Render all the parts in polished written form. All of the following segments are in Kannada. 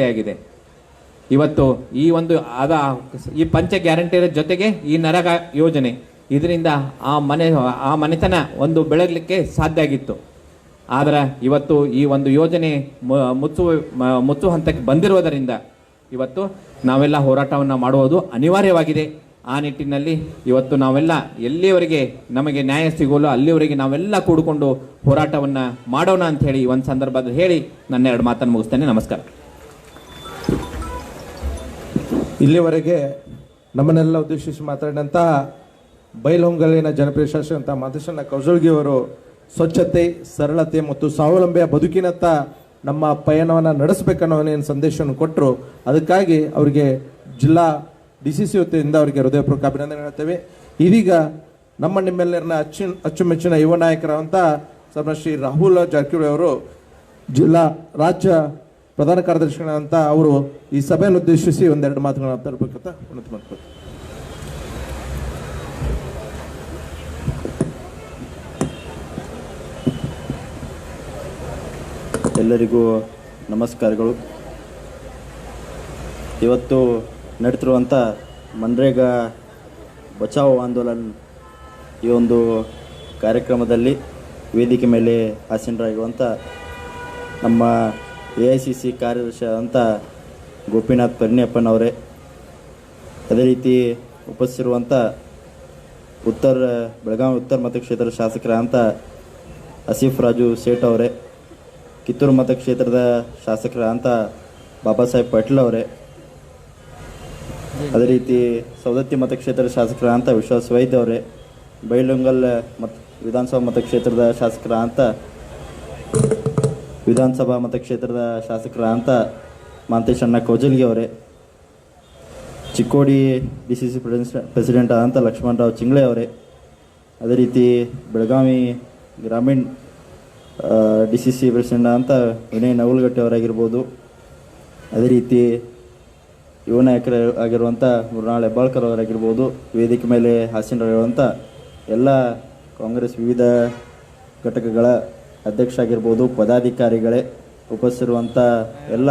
ಆಗಿದೆ. ಇವತ್ತು ಈ ಒಂದು ಈ ಪಂಚ ಗ್ಯಾರಂಟಿಯ ಜೊತೆಗೆ ಈ ನರೇಗಾ ಯೋಜನೆ ಇದರಿಂದ ಆ ಮನೆತನ ಒಂದು ಬೆಳಗಲಿಕ್ಕೆ ಸಾಧ್ಯ ಆಗಿತ್ತು. ಆದರೆ ಇವತ್ತು ಈ ಒಂದು ಯೋಜನೆ ಮುಚ್ಚುವ ಹಂತಕ್ಕೆ ಬಂದಿರುವುದರಿಂದ ಇವತ್ತು ನಾವೆಲ್ಲ ಹೋರಾಟವನ್ನು ಮಾಡುವುದು ಅನಿವಾರ್ಯವಾಗಿದೆ. ಆ ನಿಟ್ಟಿನಲ್ಲಿ ಇವತ್ತು ನಾವೆಲ್ಲ ಎಲ್ಲಿವರೆಗೆ ನಮಗೆ ನ್ಯಾಯ ಸಿಗೋಲ್ಲ ಅಲ್ಲಿವರೆಗೆ ನಾವೆಲ್ಲ ಕೂಡಿಕೊಂಡು ಹೋರಾಟವನ್ನು ಮಾಡೋಣ ಅಂತ ಹೇಳಿ ಒಂದು ಸಂದರ್ಭದಲ್ಲಿ ಹೇಳಿ ನನ್ನ ಎರಡು ಮಾತನ್ನು ಮುಗಿಸ್ತೇನೆ. ನಮಸ್ಕಾರ. ಇಲ್ಲಿವರೆಗೆ ನಮ್ಮನ್ನೆಲ್ಲ ಉದ್ದೇಶಿಸಿ ಮಾತಾಡಿದಂತಹ ಬೈಲಹೊಂಗಲಿನ ಜನಪ್ರಿಯ ಶಾಸಕ ಮಾದೇಶಣ್ಣ ಕೌಜಲ್ಗಿಯವರು ಸ್ವಚ್ಛತೆ, ಸರಳತೆ ಮತ್ತು ಸ್ವಾವಲಂಬಿಯ ಬದುಕಿನತ್ತ ನಮ್ಮ ಪಯಣವನ್ನು ನಡೆಸಬೇಕನ್ನೋ ಏನು ಸಂದೇಶವನ್ನು ಕೊಟ್ಟರು. ಅದಕ್ಕಾಗಿ ಅವರಿಗೆ ಜಿಲ್ಲಾ DCC ವತಿಯಿಂದ ಅವರಿಗೆ ಹೃದಯಪೂರ್ವಕ ಅಭಿನಂದನೆ ಹೇಳ್ತೇವೆ. ಇದೀಗ ನಿಮ್ಮೆಲ್ಲರನ್ನ ಅಚ್ಚುಮೆಚ್ಚಿನ ಯುವ ನಾಯಕರಂತ ಶ್ರೀ ರಾಹುಲ್ ಜಾರಕಿಹೊಳಿ ಅವರು ರಾಜ್ಯ ಪ್ರಧಾನ ಕಾರ್ಯದರ್ಶಿಗಳಂತ ಅವರು ಈ ಸಭೆಯನ್ನು ಉದ್ದೇಶಿಸಿ ಒಂದೆರಡು ಮಾತುಗಳನ್ನ ತರಬೇಕಂತ ವಿನಂತಿ ಮಾಡ್ತಾರೆ. ಎಲ್ಲರಿಗೂ ನಮಸ್ಕಾರಗಳು. ಇವತ್ತು ನಡೆತಿರುವಂಥ ಮನ್ರೇಗಾ ಬಚಾವ್ ಆಂದೋಲನ್ ಈ ಒಂದು ಕಾರ್ಯಕ್ರಮದಲ್ಲಿ ವೇದಿಕೆ ಮೇಲೆ ಆಸೀನರಾಗಿರುವಂಥ ನಮ್ಮ AICC ಕಾರ್ಯದರ್ಶಿ ಆದಂಥ ಗೋಪಿನಾಥ್ ಪರಿಣಿಯಪ್ಪನವರೇ, ಅದೇ ರೀತಿ ಉಪಸ್ಥಿತಿರುವಂಥ ಬೆಳಗಾವಿ ಉತ್ತರ ಮತಕ್ಷೇತ್ರದ ಶಾಸಕರಾದಂಥ ಆಸಿಫ್ ರಾಜು ಸೇಠ್ ಅವರೇ, ಕಿತ್ತೂರು ಮತಕ್ಷೇತ್ರದ ಶಾಸಕರಾದಂಥ ಬಾಬಾ ಸಾಹೇಬ್ ಪಾಟೀಲ್ ಅವರೇ, ಅದೇ ರೀತಿ ಸವದತ್ತಿ ಮತಕ್ಷೇತ್ರದ ಶಾಸಕರಾದಂಥ ವಿಶ್ವಾಸ್ ವೈದ್ಯ ಅವರೇ, ಬೈಲಹೊಂಗಲ್ ವಿಧಾನಸಭಾ ಮತಕ್ಷೇತ್ರದ ಶಾಸಕರಾದಂಥ ಮಾಂತೇಶಣ್ಣ ಕೌಜಲ್ಗಿ ಅವರೇ, ಚಿಕ್ಕೋಡಿ DCC ಪ್ರೆಸಿಡೆಂಟ್ ಆದಂಥ ಲಕ್ಷ್ಮಣರಾವ್ ಚಿಂಗ್ಳೆ ಅವರೇ, ಅದೇ ರೀತಿ ಬೆಳಗಾವಿ ಗ್ರಾಮೀಣ DCC ಪ್ರೆಸಿಡೆಂಟ್ ಅಂತ ವಿನಯ್ ನವಲ್ಗಟ್ಟೆ ಅವರಾಗಿರ್ಬೋದು, ಅದೇ ರೀತಿ ಯುವ ನಾಯಕರು ಆಗಿರುವಂಥ ಮುರ್ನಾಳ್ ಹೆಬ್ಬಾಳ್ಕರ್ ಅವರಾಗಿರ್ಬೋದು, ವೇದಿಕೆ ಮೇಲೆ ಆಸೀನರಾಗಿರುವಂಥ ಎಲ್ಲ ಕಾಂಗ್ರೆಸ್ ವಿವಿಧ ಘಟಕಗಳ ಅಧ್ಯಕ್ಷ ಆಗಿರ್ಬೋದು, ಪದಾಧಿಕಾರಿಗಳೇ, ಉಪಸ್ಥಿತಿರುವಂಥ ಎಲ್ಲ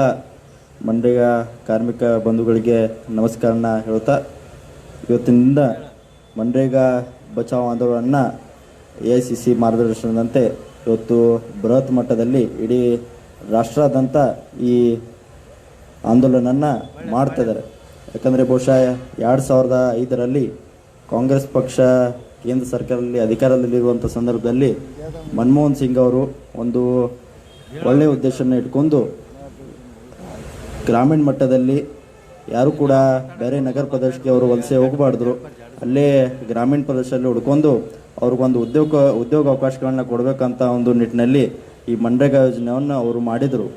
ಮನ್ರೇಗಾ ಕಾರ್ಮಿಕ ಬಂಧುಗಳಿಗೆ ನಮಸ್ಕಾರನ ಹೇಳ್ತಾ, ಇವತ್ತಿನಿಂದ ಮನ್ರೇಗಾ ಬಚಾವ್ ಆಂದೋಲನ AICC ಮಾರ್ಗದರ್ಶನದಂತೆ ಇವತ್ತು ಬೃಹತ್ ಮಟ್ಟದಲ್ಲಿ ಇಡೀ ರಾಷ್ಟ್ರಾದ್ಯಂತ ಈ ಆಂದೋಲನವನ್ನು ಮಾಡ್ತಿದ್ದಾರೆ. ಯಾಕಂದರೆ ಬಹುಶಃ 2005ರಲ್ಲಿ ಕಾಂಗ್ರೆಸ್ ಪಕ್ಷ ಕೇಂದ್ರ ಸರ್ಕಾರದಲ್ಲಿ ಅಧಿಕಾರದಲ್ಲಿರುವಂಥ ಸಂದರ್ಭದಲ್ಲಿ ಮನಮೋಹನ್ ಸಿಂಗ್ ಅವರು ಒಂದು ಒಳ್ಳೆಯ ಉದ್ದೇಶನ ಇಟ್ಕೊಂಡು ಗ್ರಾಮೀಣ ಮಟ್ಟದಲ್ಲಿ ಯಾರು ಕೂಡ ಬೇರೆ ನಗರ ಪ್ರದೇಶಕ್ಕೆ ಅವರು ವಲಸೆ ಹೋಗಬಾರ್ದು, ಅಲ್ಲೇ ಗ್ರಾಮೀಣ ಪ್ರದೇಶದಲ್ಲಿ ಹುಡ್ಕೊಂಡು ಅವ್ರಿಗೊಂದು ಉದ್ಯೋಗ ಅವಕಾಶಗಳನ್ನ ಕೊಡಬೇಕಂತ ಒಂದು ನಿಟ್ಟಿನಲ್ಲಿ ಈ ಮನ್ರೇಗಾ ಯೋಜನೆಯನ್ನು ಅವರು ಮಾಡಿದರು.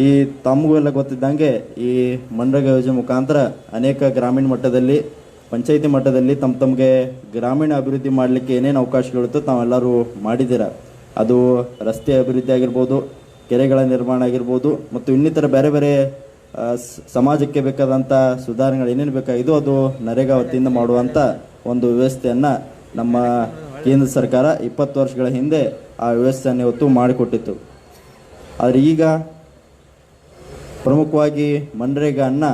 ಈ ತಮಗೂ ಎಲ್ಲ ಗೊತ್ತಿದ್ದಂಗೆ ಈ ಮನ್ರೇಗಾ ಯೋಜನೆ ಮುಖಾಂತರ ಅನೇಕ ಗ್ರಾಮೀಣ ಮಟ್ಟದಲ್ಲಿ ಪಂಚಾಯಿತಿ ಮಟ್ಟದಲ್ಲಿ ತಮಗೆ ಗ್ರಾಮೀಣ ಅಭಿವೃದ್ಧಿ ಮಾಡಲಿಕ್ಕೆ ಏನೇನು ಅವಕಾಶಗಳಿತ್ತು ತಾವೆಲ್ಲರೂ ಮಾಡಿದ್ದೀರ. ಅದು ರಸ್ತೆ ಅಭಿವೃದ್ಧಿ ಆಗಿರ್ಬೋದು, ಕೆರೆಗಳ ನಿರ್ಮಾಣ ಆಗಿರ್ಬೋದು, ಮತ್ತು ಇನ್ನಿತರ ಬೇರೆ ಬೇರೆ ಸಮಾಜಕ್ಕೆ ಬೇಕಾದಂಥ ಸುಧಾರಣೆಗಳು ಏನೇನು ಬೇಕಾಗಿದ್ದು ಅದು ನರೇಗಾ ವತಿಯಿಂದ ಮಾಡುವಂಥ ಒಂದು ವ್ಯವಸ್ಥೆಯನ್ನು ನಮ್ಮ ಕೇಂದ್ರ ಸರ್ಕಾರ 20 ವರ್ಷಗಳ ಹಿಂದೆ ಆ ವ್ಯವಸ್ಥೆಯನ್ನು ಇವತ್ತು ಮಾಡಿಕೊಟ್ಟಿತ್ತು. ಆದರೆ ಈಗ ಪ್ರಮುಖವಾಗಿ ಮನ್ರೇಗಾನ್ನ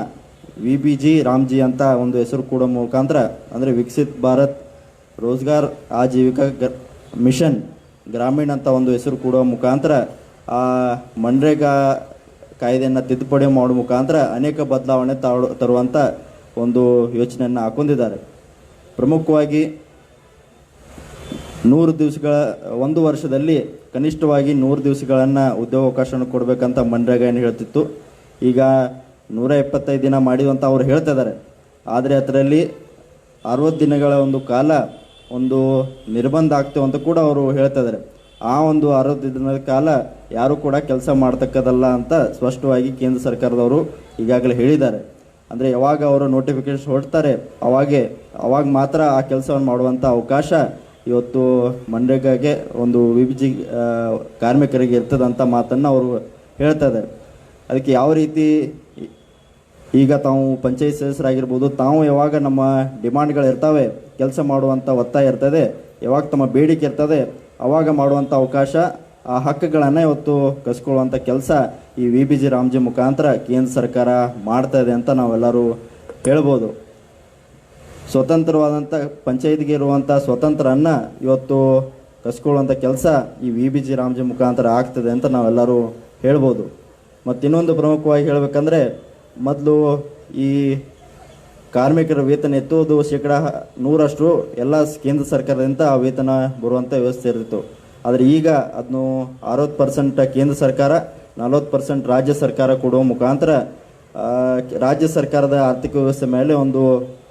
VBG ರಾಮ್ಜಿ ಅಂತ ಒಂದು ಹೆಸರು ಕೊಡೋ ಮುಖಾಂತರ, ಅಂದರೆ ವಿಕಸಿತ್ ಭಾರತ್ ರೋಜ್ಗಾರ್ ಆಜೀವಿಕಾ ಮಿಷನ್ ಗ್ರಾಮೀಣ ಅಂತ ಒಂದು ಹೆಸರು ಕೊಡೋ ಮುಖಾಂತರ ಆ ಮನ್ರೇಗಾ ಕಾಯ್ದೆಯನ್ನು ತಿದ್ದುಪಡಿ ಮಾಡೋ ಮುಖಾಂತರ ಅನೇಕ ಬದಲಾವಣೆ ತರುವಂಥ ಒಂದು ಯೋಚನೆಯನ್ನು ಹಾಕೊಂಡಿದ್ದಾರೆ. ಪ್ರಮುಖವಾಗಿ 100 ದಿವಸಗಳ ಒಂದು ವರ್ಷದಲ್ಲಿ ಕನಿಷ್ಠವಾಗಿ 100 ದಿವಸಗಳನ್ನು ಉದ್ಯೋಗಾವಕಾಶವನ್ನು ಕೊಡಬೇಕಂತ ಮನ್ರೇಗಾ ಏನು ಹೇಳ್ತಿತ್ತು. ಈಗ 125 ದಿನ ಮಾಡಿವಂತ ಅವ್ರು ಹೇಳ್ತಾ ಇದ್ದಾರೆ. ಆದರೆ ಅದರಲ್ಲಿ 60 ದಿನಗಳ ಒಂದು ಕಾಲ ಒಂದು ನಿರ್ಬಂಧ ಆಗ್ತೇವೆ ಅಂತ ಕೂಡ ಅವರು ಹೇಳ್ತಾ ಇದ್ದಾರೆ. ಆ ಒಂದು 60 ದಿನದ ಕಾಲ ಯಾರು ಕೂಡ ಕೆಲಸ ಮಾಡ್ತಕ್ಕದಲ್ಲ ಅಂತ ಸ್ಪಷ್ಟವಾಗಿ ಕೇಂದ್ರ ಸರ್ಕಾರದವರು ಈಗಾಗಲೇ ಹೇಳಿದ್ದಾರೆ. ಅಂದರೆ ಯಾವಾಗ ಅವರು ನೋಟಿಫಿಕೇಶನ್ ಹೊರಡ್ತಾರೆ ಅವಾಗ ಮಾತ್ರ ಆ ಕೆಲಸವನ್ನು ಮಾಡುವಂಥ ಅವಕಾಶ ಇವತ್ತು ಮನ್ರೇಗಾಗೆ ಒಂದು VBG ಕಾರ್ಮಿಕರಿಗೆ ಇರ್ತದಂಥ ಮಾತನ್ನು ಅವರು ಹೇಳ್ತಾ ಇದ್ದಾರೆ. ಅದಕ್ಕೆ ಯಾವ ರೀತಿ ಈಗ ತಾವು ಪಂಚಾಯತ್ ಸದಸ್ಯರಾಗಿರ್ಬೋದು, ತಾವು ಯಾವಾಗ ನಮ್ಮ ಡಿಮಾಂಡ್ಗಳಿರ್ತವೆ, ಕೆಲಸ ಮಾಡುವಂಥ ಒತ್ತಾಯ ಇರ್ತದೆ, ಯಾವಾಗ ತಮ್ಮ ಬೇಡಿಕೆ ಇರ್ತದೆ, ಅವಾಗ ಮಾಡುವಂಥ ಅವಕಾಶ, ಆ ಹಕ್ಕುಗಳನ್ನು ಇವತ್ತು ಕಸ್ಕೊಳ್ಳುವಂಥ ಕೆಲಸ ಈ VBG ರಾಮ್ಜಿ ಮುಖಾಂತರ ಕೇಂದ್ರ ಸರ್ಕಾರ ಮಾಡ್ತಾ ಇದೆ ಅಂತ ನಾವೆಲ್ಲರೂ ಹೇಳ್ಬೋದು. ಸ್ವತಂತ್ರವಾದಂಥ ಪಂಚಾಯತ್ಗೆ ಇರುವಂಥ ಸ್ವತಂತ್ರವನ್ನು ಇವತ್ತು ಕಸ್ಕೊಳ್ಳುವಂಥ ಕೆಲಸ ಈ VBG ರಾಮ್ಜಿ ಮುಖಾಂತರ ಆಗ್ತದೆ ಅಂತ ನಾವೆಲ್ಲರೂ ಹೇಳ್ಬೋದು. ಮತ್ತು ಇನ್ನೊಂದು ಪ್ರಮುಖವಾಗಿ ಹೇಳಬೇಕಂದ್ರೆ, ಮೊದಲು ಈ ಕಾರ್ಮಿಕರ ವೇತನ ಎತ್ತುವುದು 100% ಎಲ್ಲ ಕೇಂದ್ರ ಸರ್ಕಾರದಿಂದ ಆ ವೇತನ ಬರುವಂಥ ವ್ಯವಸ್ಥೆ ಇರ್ತಿತ್ತು. ಆದರೆ ಈಗ ಅದನ್ನು 60% ಕೇಂದ್ರ ಸರ್ಕಾರ, 40% ರಾಜ್ಯ ಸರ್ಕಾರ ಕೊಡುವ ಮುಖಾಂತರ ರಾಜ್ಯ ಸರ್ಕಾರದ ಆರ್ಥಿಕ ವ್ಯವಸ್ಥೆ ಮೇಲೆ ಒಂದು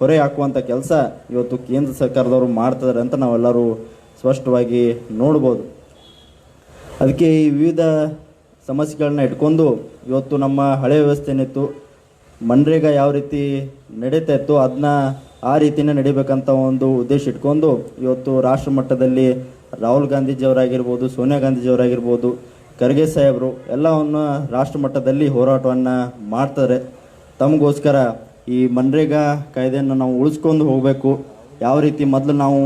ಹೊರೆ ಹಾಕುವಂಥ ಕೆಲಸ ಇವತ್ತು ಕೇಂದ್ರ ಸರ್ಕಾರದವರು ಮಾಡ್ತಿದ್ದಾರೆ ಅಂತ ನಾವೆಲ್ಲರೂ ಸ್ಪಷ್ಟವಾಗಿ ನೋಡ್ಬೋದು. ಅದಕ್ಕೆ ಈ ವಿವಿಧ ಸಮಸ್ಯೆಗಳನ್ನ ಇಟ್ಕೊಂಡು ಇವತ್ತು ನಮ್ಮ ಹಳೆಯ ವ್ಯವಸ್ಥೆ ಏನಿತ್ತು, ಮನ್ರೇಗಾ ಯಾವ ರೀತಿ ನಡೀತಾ ಇತ್ತು ಅದನ್ನ ಆ ರೀತಿಯೇ ನಡಿಬೇಕಂತ ಒಂದು ಉದ್ದೇಶ ಇಟ್ಕೊಂಡು ಇವತ್ತು ರಾಷ್ಟ್ರ ಮಟ್ಟದಲ್ಲಿ ರಾಹುಲ್ ಗಾಂಧೀಜಿಯವರಾಗಿರ್ಬೋದು, ಸೋನಿಯಾ ಗಾಂಧೀಜಿಯವರಾಗಿರ್ಬೋದು, ಖರ್ಗೆ ಸಾಹೇಬರು ಎಲ್ಲವನ್ನು ರಾಷ್ಟ್ರ ಮಟ್ಟದಲ್ಲಿ ಹೋರಾಟವನ್ನು ಮಾಡ್ತಾರೆ. ತಮಗೋಸ್ಕರ ಈ ಮನ್ರೇಗಾ ಕಾಯ್ದೆಯನ್ನು ನಾವು ಉಳಿಸ್ಕೊಂಡು ಹೋಗಬೇಕು. ಯಾವ ರೀತಿ ಮೊದಲು ನಾವು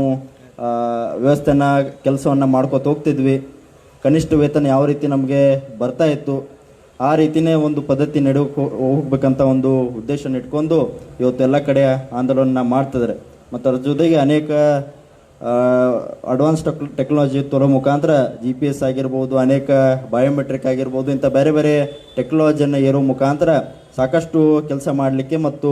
ವ್ಯವಸ್ಥೆನ ಕೆಲಸವನ್ನು ಮಾಡ್ಕೊತ ಹೋಗ್ತಿದ್ವಿ, ಕನಿಷ್ಠ ವೇತನ ಯಾವ ರೀತಿ ನಮಗೆ ಬರ್ತಾ ಇತ್ತು, ಆ ರೀತಿಯೇ ಒಂದು ಪದ್ಧತಿ ಹೋಗ್ಬೇಕಂತ ಒಂದು ಉದ್ದೇಶನ ಇಟ್ಕೊಂಡು ಇವತ್ತು ಎಲ್ಲ ಕಡೆ ಆಂದೋಲನ ಮಾಡ್ತಿದ್ದಾರೆ. ಮತ್ತು ಅದ್ರ ಜೊತೆಗೆ ಅನೇಕ ಅಡ್ವಾನ್ಸ್ ಟೆಕ್ನಾಲಜಿ ತರೋ ಮುಖಾಂತರ GPS ಆಗಿರ್ಬೋದು, ಅನೇಕ ಬಯೋಮೆಟ್ರಿಕ್ ಆಗಿರ್ಬೋದು, ಇಂಥ ಬೇರೆ ಬೇರೆ ಟೆಕ್ನಾಲಜಿಯನ್ನು ಏರೋ ಮುಖಾಂತರ ಸಾಕಷ್ಟು ಕೆಲಸ ಮಾಡಲಿಕ್ಕೆ ಮತ್ತು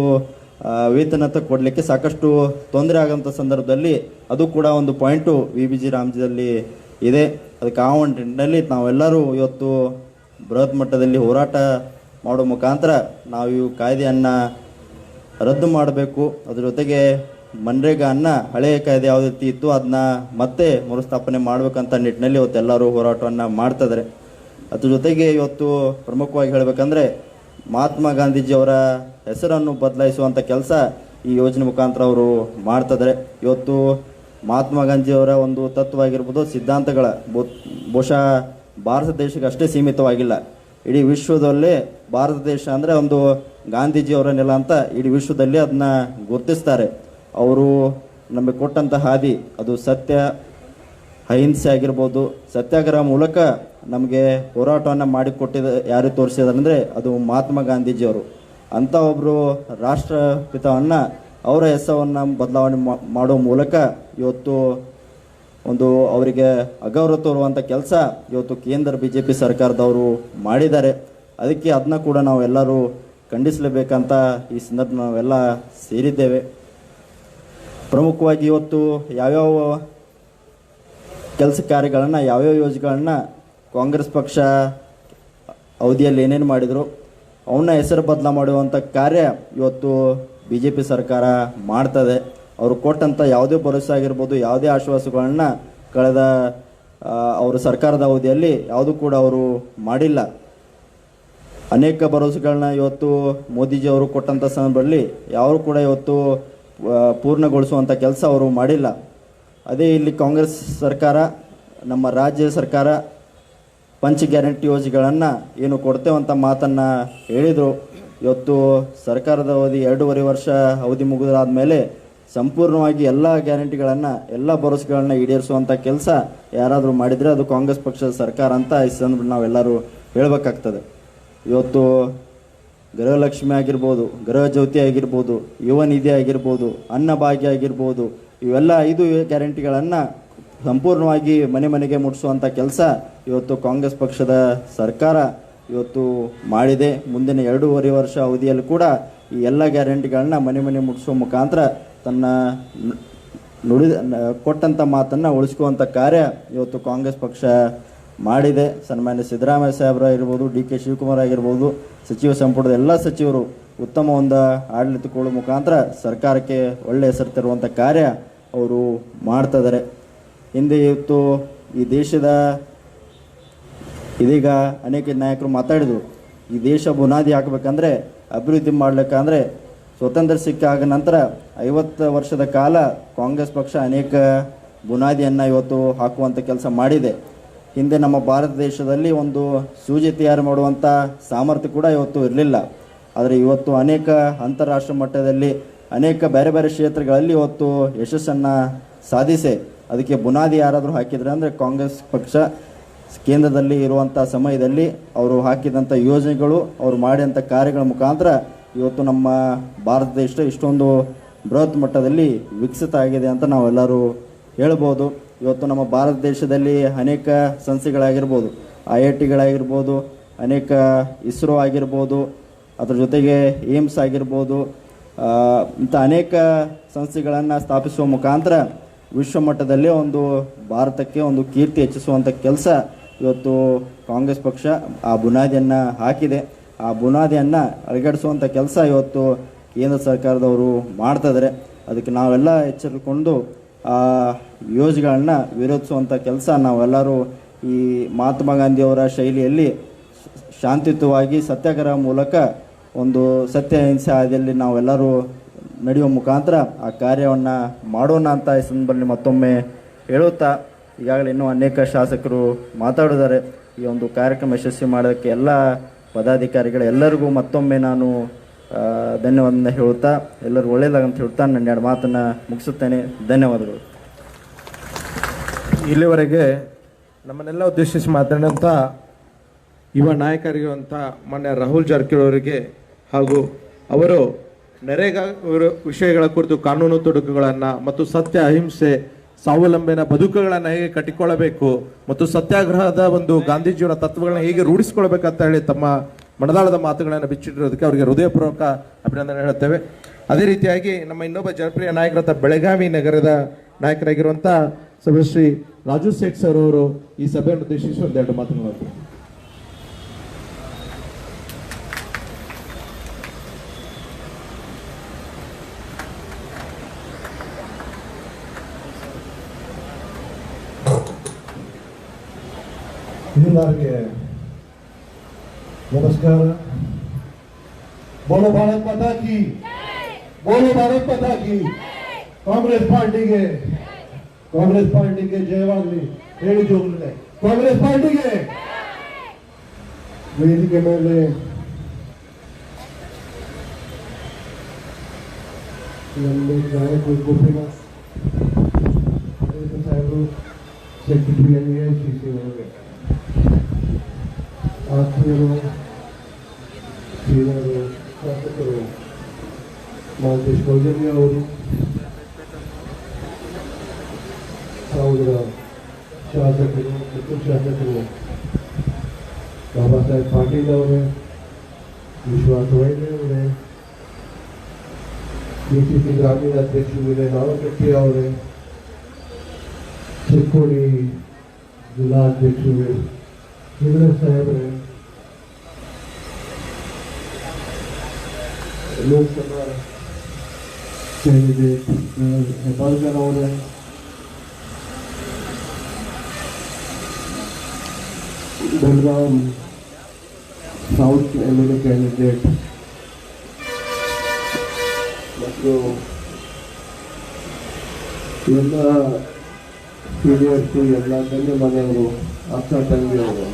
ವೇತನ ಕೊಡಲಿಕ್ಕೆ ಸಾಕಷ್ಟು ತೊಂದರೆ ಆಗೋಂಥ ಸಂದರ್ಭದಲ್ಲಿ ಅದು ಕೂಡ ಒಂದು ಪಾಯಿಂಟು VBG ರಾಮ್ಜಿಯಲ್ಲಿ ಇದೆ. ಅದಕ್ಕೆ ಆ ಒಂದು ನಿಟ್ಟಿನಲ್ಲಿ ನಾವೆಲ್ಲರೂ ಇವತ್ತು ಬೃಹತ್ ಮಟ್ಟದಲ್ಲಿ ಹೋರಾಟ ಮಾಡೋ ಮುಖಾಂತರ ನಾವು ಈ ಕಾಯ್ದೆಯನ್ನು ರದ್ದು ಮಾಡಬೇಕು. ಅದ್ರ ಜೊತೆಗೆ ಮನ್ರೇಗಾನ ಹಳೆಯ ಕಾಯ್ದೆ ಯಾವ ರೀತಿ ಇತ್ತು ಅದನ್ನ ಮತ್ತೆ ಮರುಸ್ಥಾಪನೆ ಮಾಡಬೇಕಂತ ನಿಟ್ಟಿನಲ್ಲಿ ಇವತ್ತೆಲ್ಲರೂ ಹೋರಾಟವನ್ನು ಮಾಡ್ತಿದ್ದಾರೆ. ಅದ್ರ ಜೊತೆಗೆ ಇವತ್ತು ಪ್ರಮುಖವಾಗಿ ಹೇಳಬೇಕಂದ್ರೆ, ಮಹಾತ್ಮ ಗಾಂಧೀಜಿಯವರ ಹೆಸರನ್ನು ಬದಲಾಯಿಸುವಂಥ ಕೆಲಸ ಈ ಯೋಜನೆ ಮುಖಾಂತರ ಅವರು ಮಾಡ್ತಿದ್ದಾರೆ. ಇವತ್ತು ಮಹಾತ್ಮ ಗಾಂಧಿಯವರ ಒಂದು ತತ್ವ ಆಗಿರ್ಬೋದು, ಸಿದ್ಧಾಂತಗಳ ಬಹುಶಃ ಭಾರತ ದೇಶಕ್ಕೆ ಅಷ್ಟೇ ಸೀಮಿತವಾಗಿಲ್ಲ, ಇಡೀ ವಿಶ್ವದಲ್ಲೇ ಭಾರತ ದೇಶ ಅಂದರೆ ಒಂದು ಗಾಂಧೀಜಿಯವರ ನೆಲ ಅಂತ ಇಡೀ ವಿಶ್ವದಲ್ಲಿ ಅದನ್ನ ಗುರುತಿಸ್ತಾರೆ. ಅವರು ನಮಗೆ ಕೊಟ್ಟಂಥ ಹಾದಿ ಅದು ಸತ್ಯ, ಅಹಿಂಸೆ ಆಗಿರ್ಬೋದು. ಸತ್ಯಾಗ್ರಹ ಮೂಲಕ ನಮಗೆ ಹೋರಾಟವನ್ನು ಮಾಡಿಕೊಟ್ಟಿದ ಯಾರು ತೋರಿಸಿದಾರೆ ಅಂದರೆ ಅದು ಮಹಾತ್ಮ ಗಾಂಧೀಜಿಯವರು. ಅಂಥ ಒಬ್ಬರು ರಾಷ್ಟ್ರಪಿತವನ್ನು ಅವರ ಹೆಸರನ್ನು ಬದಲಾವಣೆ ಮಾಡೋ ಮೂಲಕ ಇವತ್ತು ಒಂದು ಅವರಿಗೆ ಅಗೌರವ ತೋರುವಂಥ ಕೆಲಸ ಇವತ್ತು ಕೇಂದ್ರ BJP ಸರ್ಕಾರದವರು ಮಾಡಿದ್ದಾರೆ. ಅದಕ್ಕೆ ಅದನ್ನ ಕೂಡ ನಾವು ಎಲ್ಲರೂ ಖಂಡಿಸಲೇಬೇಕಂತ ಈ ಸಂದರ್ಭ ನಾವೆಲ್ಲ ಸೇರಿದ್ದೇವೆ. ಪ್ರಮುಖವಾಗಿ ಇವತ್ತು ಯಾವ್ಯಾವ ಕೆಲಸ ಕಾರ್ಯಗಳನ್ನು, ಯಾವ್ಯಾವ ಯೋಜನೆಗಳನ್ನು ಕಾಂಗ್ರೆಸ್ ಪಕ್ಷ ಅವಧಿಯಲ್ಲಿ ಏನೇನು ಮಾಡಿದರು ಅವನ್ನ ಹೆಸರು ಬದಲಾ ಮಾಡುವಂಥ ಕಾರ್ಯ ಇವತ್ತು BJP ಸರ್ಕಾರ ಮಾಡ್ತದೆ. ಅವರು ಕೊಟ್ಟಂಥ ಯಾವುದೇ ಭರವಸೆ ಆಗಿರ್ಬೋದು, ಯಾವುದೇ ಆಶ್ವಾಸಗಳನ್ನು ಕಳೆದ ಅವರ ಸರ್ಕಾರದ ಅವಧಿಯಲ್ಲಿ ಯಾವುದೂ ಕೂಡ ಅವರು ಮಾಡಿಲ್ಲ. ಅನೇಕ ಭರವಸೆಗಳನ್ನ ಇವತ್ತು ಮೋದಿಜಿಯವರು ಕೊಟ್ಟಂಥ ಸಂದರ್ಭದಲ್ಲಿ ಯಾರು ಕೂಡ ಇವತ್ತು ಪೂರ್ಣಗೊಳಿಸುವಂಥ ಕೆಲಸ ಅವರು ಮಾಡಿಲ್ಲ. ಅದೇ ಇಲ್ಲಿ ಕಾಂಗ್ರೆಸ್ ಸರ್ಕಾರ, ನಮ್ಮ ರಾಜ್ಯ ಸರ್ಕಾರ ಪಂಚ ಗ್ಯಾರಂಟಿ ಯೋಜನೆಗಳನ್ನು ಏನು ಕೊಡ್ತೇವಂತ ಮಾತನ್ನು ಹೇಳಿದರು. ಇವತ್ತು ಸರ್ಕಾರದ ಅವಧಿ 2.5 ವರ್ಷ ಅವಧಿ ಮುಗಿದಾದ ಮೇಲೆ ಸಂಪೂರ್ಣವಾಗಿ ಎಲ್ಲ ಗ್ಯಾರಂಟಿಗಳನ್ನು, ಎಲ್ಲ ಭರವಸೆಗಳನ್ನು ಈಡೇರಿಸುವಂಥ ಕೆಲಸ ಯಾರಾದರೂ ಮಾಡಿದರೆ ಅದು ಕಾಂಗ್ರೆಸ್ ಪಕ್ಷದ ಸರ್ಕಾರ ಅಂತ ಈ ಸಂದರ್ಭ ನಾವೆಲ್ಲರೂ ಹೇಳಬೇಕಾಗ್ತದೆ. ಇವತ್ತು ಗೃಹಲಕ್ಷ್ಮಿ ಆಗಿರ್ಬೋದು, ಗೃಹ ಜ್ಯೋತಿ ಆಗಿರ್ಬೋದು, ಯುವ ನಿಧಿ ಆಗಿರ್ಬೋದು, ಅನ್ನಭಾಗ್ಯ ಆಗಿರ್ಬೋದು, ಇವೆಲ್ಲ 5 ಗ್ಯಾರಂಟಿಗಳನ್ನು ಸಂಪೂರ್ಣವಾಗಿ ಮನೆ ಮನೆಗೆ ಮುಟ್ಟಿಸುವಂಥ ಕೆಲಸ ಇವತ್ತು ಕಾಂಗ್ರೆಸ್ ಪಕ್ಷದ ಸರ್ಕಾರ ಇವತ್ತು ಮಾಡಿದೆ. ಮುಂದಿನ 2.5 ವರ್ಷ ಅವಧಿಯಲ್ಲಿ ಕೂಡ ಈ ಎಲ್ಲ ಗ್ಯಾರಂಟಿಗಳನ್ನ ಮನೆ ಮನೆ ಮುಟ್ಟಿಸುವ ಮುಖಾಂತರ ತನ್ನ ಕೊಟ್ಟಂಥ ಮಾತನ್ನು ಉಳಿಸ್ಕೊಳ್ಳುವಂಥ ಕಾರ್ಯ ಇವತ್ತು ಕಾಂಗ್ರೆಸ್ ಪಕ್ಷ ಮಾಡಿದೆ. ಸನ್ಮಾನ್ಯ ಸಿದ್ದರಾಮಯ್ಯ ಸಾಹೇಬರು ಆಗಿರ್ಬೋದು, DK ಶಿವಕುಮಾರ್ ಆಗಿರ್ಬೋದು, ಸಚಿವ ಸಂಪುಟದ ಎಲ್ಲ ಸಚಿವರು ಉತ್ತಮ ಒಂದು ಆಡಳಿತ ಕೊಡುವ ಮುಖಾಂತರ ಸರ್ಕಾರಕ್ಕೆ ಒಳ್ಳೆ ಹೆಸರು ತರುವಂಥ ಕಾರ್ಯ ಅವರು ಮಾಡ್ತಿದ್ದಾರೆ. ಹಿಂದೆ ಇವತ್ತು ಈ ದೇಶದ ಇದೀಗ ಅನೇಕ ನಾಯಕರು ಮಾತಾಡಿದರು, ಈ ದೇಶ ಬುನಾದಿ ಹಾಕಬೇಕಂದ್ರೆ, ಅಭಿವೃದ್ಧಿ ಮಾಡಲಿಕ್ಕಂದ್ರೆ ಸ್ವತಂತ್ರ ಸಿಕ್ಕಾಗ ನಂತರ 50 ವರ್ಷದ ಕಾಲ ಕಾಂಗ್ರೆಸ್ ಪಕ್ಷ ಅನೇಕ ಬುನಾದಿಯನ್ನು ಇವತ್ತು ಹಾಕುವಂಥ ಕೆಲಸ ಮಾಡಿದೆ. ಹಿಂದೆ ನಮ್ಮ ಭಾರತ ದೇಶದಲ್ಲಿ ಒಂದು ಸೂಜಿ ತಯಾರು ಮಾಡುವಂಥ ಸಾಮರ್ಥ್ಯ ಕೂಡ ಇವತ್ತು ಇರಲಿಲ್ಲ. ಆದರೆ ಇವತ್ತು ಅನೇಕ ಅಂತಾರಾಷ್ಟ್ರೀಯ ಮಟ್ಟದಲ್ಲಿ ಅನೇಕ ಬೇರೆ ಬೇರೆ ಕ್ಷೇತ್ರಗಳಲ್ಲಿ ಇವತ್ತು ಯಶಸ್ಸನ್ನು ಸಾಧಿಸಿ ಅದಕ್ಕೆ ಬುನಾದಿ ಯಾರಾದರೂ ಹಾಕಿದರೆ ಅಂದರೆ ಕಾಂಗ್ರೆಸ್ ಪಕ್ಷ ಕೇಂದ್ರದಲ್ಲಿ ಇರುವಂಥ ಸಮಯದಲ್ಲಿ ಅವರು ಹಾಕಿದಂಥ ಯೋಜನೆಗಳು, ಅವರು ಮಾಡಿದಂಥ ಕಾರ್ಯಗಳ ಮುಖಾಂತರ ಇವತ್ತು ನಮ್ಮ ಭಾರತ ದೇಶ ಇಷ್ಟೊಂದು ಬೃಹತ್ ಮಟ್ಟದಲ್ಲಿ ವಿಕಸಿತ ಆಗಿದೆ ಅಂತ ನಾವೆಲ್ಲರೂ ಹೇಳ್ಬೋದು. ಇವತ್ತು ನಮ್ಮ ಭಾರತ ದೇಶದಲ್ಲಿ ಅನೇಕ ಸಂಸ್ಥೆಗಳಾಗಿರ್ಬೋದು, IITಗಳಾಗಿರ್ಬೋದು, ಅನೇಕ ಇಸ್ರೋ ಆಗಿರ್ಬೋದು, ಅದರ ಜೊತೆಗೆ ಏಮ್ಸ್ ಆಗಿರ್ಬೋದು, ಇಂಥ ಅನೇಕ ಸಂಸ್ಥೆಗಳನ್ನು ಸ್ಥಾಪಿಸುವ ಮುಖಾಂತರ ವಿಶ್ವಮಟ್ಟದಲ್ಲಿ ಒಂದು ಭಾರತಕ್ಕೆ ಒಂದು ಕೀರ್ತಿ ಹೆಚ್ಚಿಸುವಂಥ ಕೆಲಸ ಇವತ್ತು ಕಾಂಗ್ರೆಸ್ ಪಕ್ಷ ಆ ಬುನಾದಿಯನ್ನು ಹಾಕಿದೆ. ಆ ಬುನಾದಿಯನ್ನು ಅಳಗಡಿಸುವಂಥ ಕೆಲಸ ಇವತ್ತು ಕೇಂದ್ರ ಸರ್ಕಾರದವರು ಮಾಡ್ತಾಯಿದ್ದಾರೆ. ಅದಕ್ಕೆ ನಾವೆಲ್ಲ ಎಚ್ಚರಿಕೊಂಡು ಆ ಯೋಜನೆಗಳನ್ನ ವಿರೋಧಿಸುವಂಥ ಕೆಲಸ ನಾವೆಲ್ಲರೂ ಈ ಮಹಾತ್ಮ ಗಾಂಧಿಯವರ ಶೈಲಿಯಲ್ಲಿ ಶಾಂತಿಯುತವಾಗಿ ಸತ್ಯಾಗ್ರಹ ಮೂಲಕ ಒಂದು ಸತ್ಯ ಅಹಿಂಸೆ ಹಾದಿಯಲ್ಲಿ ನಾವೆಲ್ಲರೂ ನಡೆಯುವ ಮುಖಾಂತರ ಆ ಕಾರ್ಯವನ್ನು ಮಾಡೋಣ ಅಂತ ಈ ಸಂದರ್ಭದಲ್ಲಿ ಮತ್ತೊಮ್ಮೆ ಹೇಳುತ್ತಾ, ಈಗಾಗಲೇ ಇನ್ನೂ ಅನೇಕ ಶಾಸಕರು ಮಾತಾಡಿದ್ದಾರೆ. ಈ ಒಂದು ಕಾರ್ಯಕ್ರಮ ಯಶಸ್ವಿ ಮಾಡೋದಕ್ಕೆ ಎಲ್ಲ ಪದಾಧಿಕಾರಿಗಳು ಎಲ್ಲರಿಗೂ ಮತ್ತೊಮ್ಮೆ ನಾನು ಧನ್ಯವಾದ ಹೇಳುತ್ತಾ, ಎಲ್ಲರೂ ಒಳ್ಳೆಯದಾಗಂತ ಹೇಳ್ತಾ ನನ್ನ ಎರಡು ಮಾತನ್ನು ಮುಗಿಸುತ್ತೇನೆ. ಧನ್ಯವಾದಗಳು. ಇಲ್ಲಿವರೆಗೆ ನಮ್ಮನ್ನೆಲ್ಲ ಉದ್ದೇಶಿಸಿ ಮಾತನಾಡಿದಂಥ ಯುವ ನಾಯಕರಿರುವಂಥ ಮಾನ್ಯ ರಾಹುಲ್ ಜಾರಕಿಹೊಳಿ ಅವರಿಗೆ ಹಾಗೂ ಅವರು ನರೇಗಾ ವಿಷಯಗಳ ಕುರಿತು ಕಾನೂನು ತೊಡಕುಗಳನ್ನು ಮತ್ತು ಸತ್ಯ ಅಹಿಂಸೆ ಸ್ವಾವಲಂಬನ ಬದುಕುಗಳನ್ನು ಹೇಗೆ ಕಟ್ಟಿಕೊಳ್ಳಬೇಕು ಮತ್ತು ಸತ್ಯಾಗ್ರಹದ ಒಂದು ಗಾಂಧೀಜಿಯವರ ತತ್ವಗಳನ್ನ ಹೇಗೆ ರೂಢಿಸಿಕೊಳ್ಬೇಕಂತ ಹೇಳಿ ತಮ್ಮ ಮನದಾಳದ ಮಾತುಗಳನ್ನು ಬಿಚ್ಚಿಟ್ಟಿರೋದಕ್ಕೆ ಅವರಿಗೆ ಹೃದಯಪೂರ್ವಕ ಅಭಿನಂದನೆ ಹೇಳುತ್ತೇವೆ. ಅದೇ ರೀತಿಯಾಗಿ ನಮ್ಮ ಇನ್ನೊಬ್ಬ ಜನಪ್ರಿಯ ನಾಯಕರಂತ ಬೆಳಗಾವಿ ನಗರದ ನಾಯಕರಾಗಿರುವಂಥ ಸಭ್ಯಶ್ರೀ ರಾಜು ಸೇಠ್ ಸರ್ ಅವರು ಈ ಸಭೆಯನ್ನು ಉದ್ದೇಶಿಸಿ ಒಂದೆರಡು ಮಾತುಗಳು. ಎಲ್ಲರಿಗೆ ನಮಸ್ಕಾರ. ಬೋಲೋ ಭಾರತ್ ಮಾತಾ ಕಿ, ಬೋಲೋ ಭಾರತ್ ಮಾತಾ ಕಿ. ಕಾಂಗ್ರೆಸ್ ಪಾರ್ಟಿಗೆ ಜಯವಾಗಲಿ ಹೇಳಿದ್ದು ಕಾಂಗ್ರೆಸ್ ಪಾರ್ಟಿಗೆ. ವೇದಿಕೆ ಮೇಲೆ ನಮ್ಮ ನಾಯಕರು ಗೋಪಿನಾಥ್ ಸಾಹೇಬರು, ಸೆಕ್ರೆಟರಿ AICC ಅವರಿಗೆ, ಆತ್ಮೀಯರು, ಹಿರಿಯರು, ಶಾಸಕರು, ಮಹಂತೇಶ್ ಕೌಜಲ್ಯ ಅವರು, ಸಹೋದರ ಶಾಸಕರು ಮತ್ತು ಶಾಸಕರು, ಬಾಬಾ ಸಾಹೇಬ್ ಪಾಟೀಲ್ ಅವರೇ, ವಿಶ್ವಾಸ್ ವೈದ್ಯ ಅವರೇ, DCC ಗ್ರಾಮೀಣ ಅಧ್ಯಕ್ಷರು ವಿನಯ್ ನಾವಕಟ್ಟಿ ಅವರೇ, ಚಿಕ್ಕೋಡಿ ಜಿಲ್ಲಾ ಅಧ್ಯಕ್ಷರು ಹಿರಿಯ ಸಾಹೇಬ್ರೆ, ಲೋಕಸಭಾ ಕ್ಯಾಂಡಿಡೇಟ್ ಹೆಬ್ಬಾಳ್ಕರ್ ಅವರೇ, ಬೆಳಗಾಂ ಸೌತ್ MLA ಕ್ಯಾಂಡಿಡೇಟ್ ಮತ್ತು ಎಲ್ಲ ಸೀನಿಯರ್ಸು, ಎಲ್ಲ ಗಣ್ಯ ಮನೆಯವರು, ಅಕ್ಕ ತಂಗಿಯವರು,